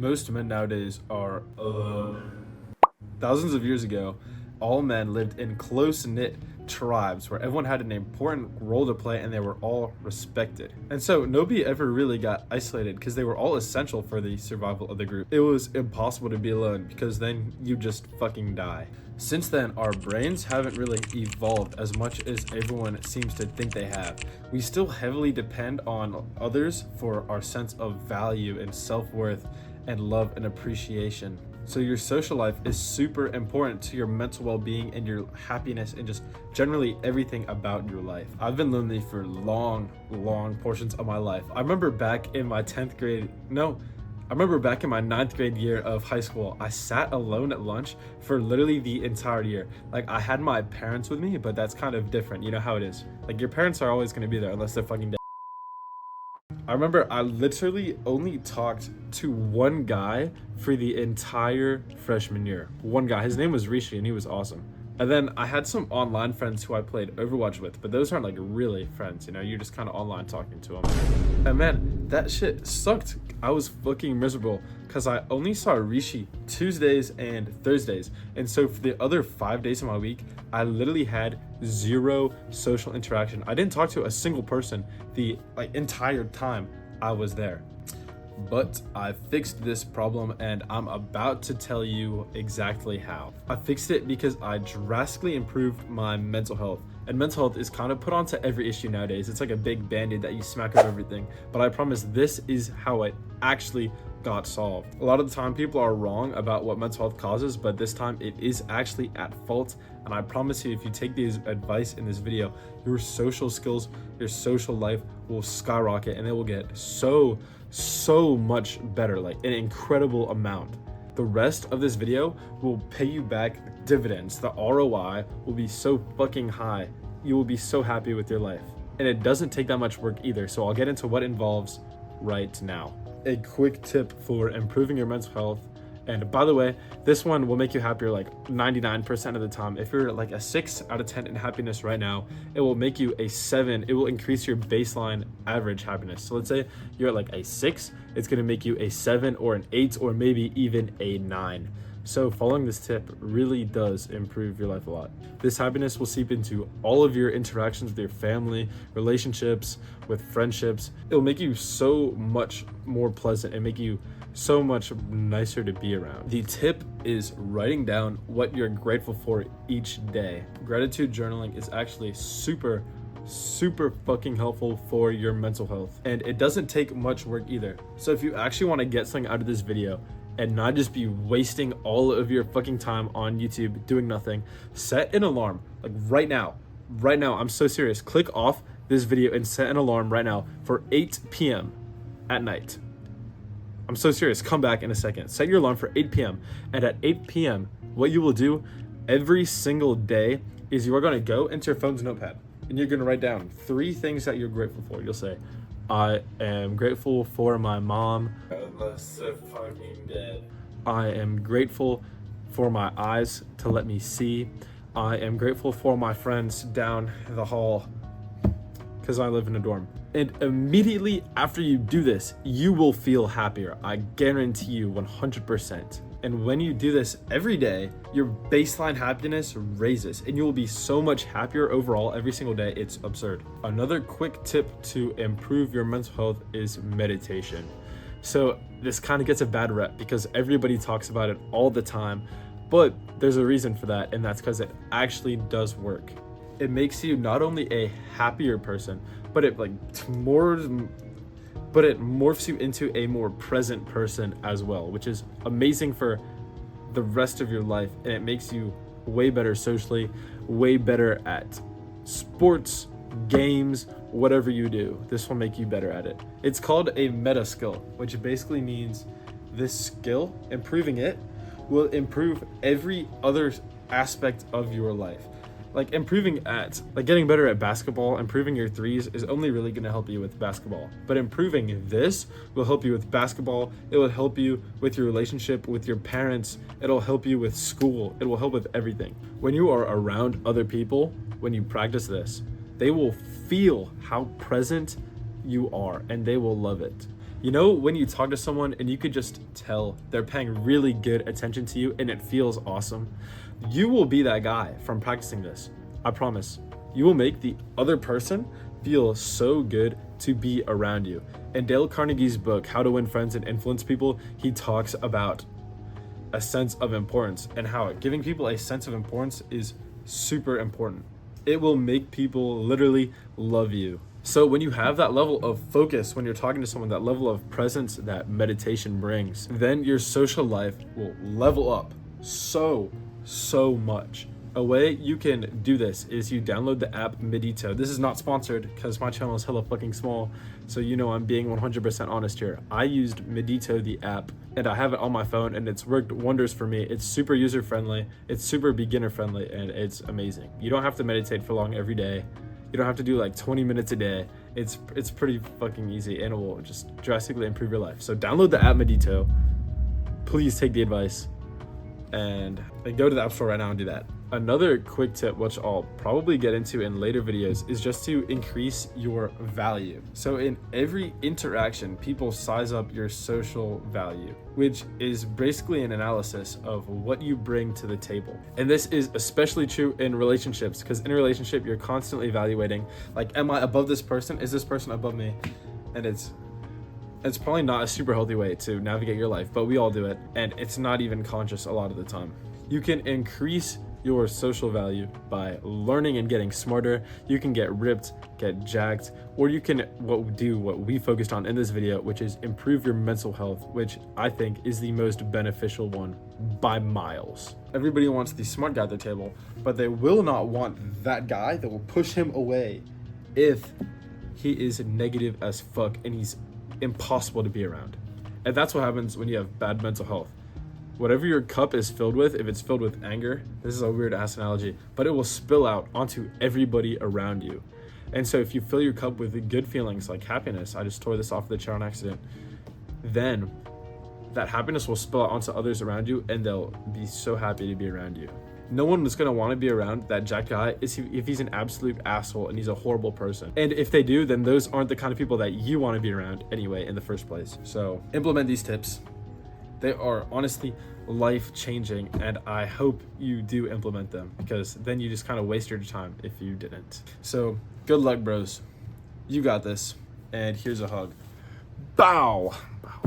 Most men nowadays are alone. Thousands of years ago, all men lived in close-knit tribes where everyone had an important role to play and they were all respected. And so nobody ever really got isolated because they were all essential for the survival of the group. It was impossible to be alone because then you just fucking die. Since then, our brains haven't really evolved as much as everyone seems to think they have. We still heavily depend on others for our sense of value and self-worth and love and appreciation. So your social life is super important to your mental well-being and your happiness and just generally everything about your life. I've been lonely for long portions of my life. I remember back in my 10th grade, no, I remember back in my 9th grade year of high school, I sat alone at lunch for literally the entire year. Like, I had my parents with me, but that's kind of different. You know how it is. Like, your parents are always going to be there unless they're fucking dead. I remember I literally only talked to one guy for the entire freshman year. One guy. His name was Rishi, and he was awesome. And then I had some online friends who I played Overwatch with, but those aren't like really friends, you know? You're just kind of online talking to them. And man, that shit sucked. I was fucking miserable because I only saw Rishi Tuesdays and Thursdays. And so for the other 5 days of my week, I literally had zero social interaction. I didn't talk to a single person the entire time I was there. But I fixed this problem and I'm about to tell you exactly how. I fixed it because I drastically improved my mental health. And mental health is kind of put onto every issue nowadays. It's like a big band-aid that you smack over everything. But I promise this is how it actually got solved. A lot of the time people are wrong about what mental health causes, but this time it is actually at fault. And I promise you, if you take these advice in this video, your social skills, your social life will skyrocket and it will get so much better, like an incredible amount. The rest of this video will pay you back dividends. The ROI will be so fucking high. You will be so happy with your life. And it doesn't take that much work either. So I'll get into what it involves right now. A quick tip for improving your mental health. And by the way, this one will make you happier like 99% of the time. If you're like a 6 out of 10 in happiness right now, it will make you a 7. It will increase your baseline average happiness. So let's say you're at like a 6, it's gonna make you a 7 or an 8 or maybe even a 9. So following this tip really does improve your life a lot. This happiness will seep into all of your interactions with your family, relationships, with friendships. It will make you so much more pleasant and make you so much nicer to be around. The tip is writing down what you're grateful for each day. Gratitude journaling is actually super fucking helpful for your mental health, and it doesn't take much work either. So if you actually want to get something out of this video and not just be wasting all of your fucking time on YouTube doing nothing, set an alarm like right now, I'm so serious. Click off this video and set an alarm right now for 8 p.m. at night. I'm so serious. Come back in a second. Set your alarm for 8 p.m. And at 8 p.m., what you will do every single day is you are going to go into your phone's notepad and you're going to write down 3 things that you're grateful for. You'll say, I am grateful for my mom. Unless they're fucking dead. I am grateful for my eyes to let me see. I am grateful for my friends down the hall because I live in a dorm. And immediately after you do this, you will feel happier. I guarantee you 100%. And when you do this every day, your baseline happiness raises and you will be so much happier overall every single day. It's absurd. Another quick tip to improve your mental health is meditation. So this kind of gets a bad rep because everybody talks about it all the time, but there's a reason for that, and that's because it actually does work. It makes you not only a happier person, but it morphs you into a more present person as well, which is amazing for the rest of your life. And it makes you way better socially, way better at sports, games, whatever you do. This will make you better at it. It's called a meta skill, which basically means this skill, improving it, will improve every other aspect of your life. Like getting better at basketball, improving your threes is only really going to help you with basketball. But improving this will help you with basketball. It will help you with your relationship with your parents. It'll help you with school. It will help with everything. When you are around other people, when you practice this, they will feel how present you are and they will love it. You know, when you talk to someone and you could just tell they're paying really good attention to you and it feels awesome? You will be that guy from practicing this. I promise. You will make the other person feel so good to be around you. In Dale Carnegie's book, How to Win Friends and Influence People, he talks about a sense of importance and how giving people a sense of importance is super important. It will make people literally love you. So when you have that level of focus, when you're talking to someone, that level of presence that meditation brings, then your social life will level up so much. A way you can do this is you download the app Medito. This is not sponsored because my channel is hella fucking small, so you know I'm being 100% honest here. I used Medito, the app, and I have it on my phone, and it's worked wonders for me. It's super user friendly, it's super beginner friendly, and it's amazing. You don't have to meditate for long every day. You don't have to do like 20 minutes a day. It's pretty fucking easy, and it will just drastically improve your life. So download the app Medito. Please take the advice and go to the App Store right now and do that. Another quick tip, which I'll probably get into in later videos, is just to increase your value. So in every interaction, people size up your social value, which is basically an analysis of what you bring to the table. And this is especially true in relationships, because in a relationship, you're constantly evaluating, like, am I above this person? Is this person above me? And it's probably not a super healthy way to navigate your life, but we all do it, and it's not even conscious a lot of the time. You can increase your social value by learning and getting smarter. You can get ripped, get jacked, or you can do what we focused on in this video, which is improve your mental health, which I think is the most beneficial one by miles. Everybody wants the smart guy at their table, but they will not want that guy that will push him away if he is negative as fuck and he's impossible to be around. And that's what happens when you have bad mental health. Whatever your cup is filled with, if it's filled with anger, this is a weird ass analogy, but it will spill out onto everybody around you. And so if you fill your cup with good feelings like happiness, I just tore this off the chair on accident, then that happiness will spill out onto others around you and they'll be so happy to be around you. No one is gonna wanna be around that jacked guy if he's an absolute asshole and he's a horrible person. And if they do, then those aren't the kind of people that you wanna be around anyway in the first place. So implement these tips. They are honestly life-changing, and I hope you do implement them, because then you just kind of waste your time if you didn't. So good luck, bros. You got this, and here's a hug. Bow. Bow.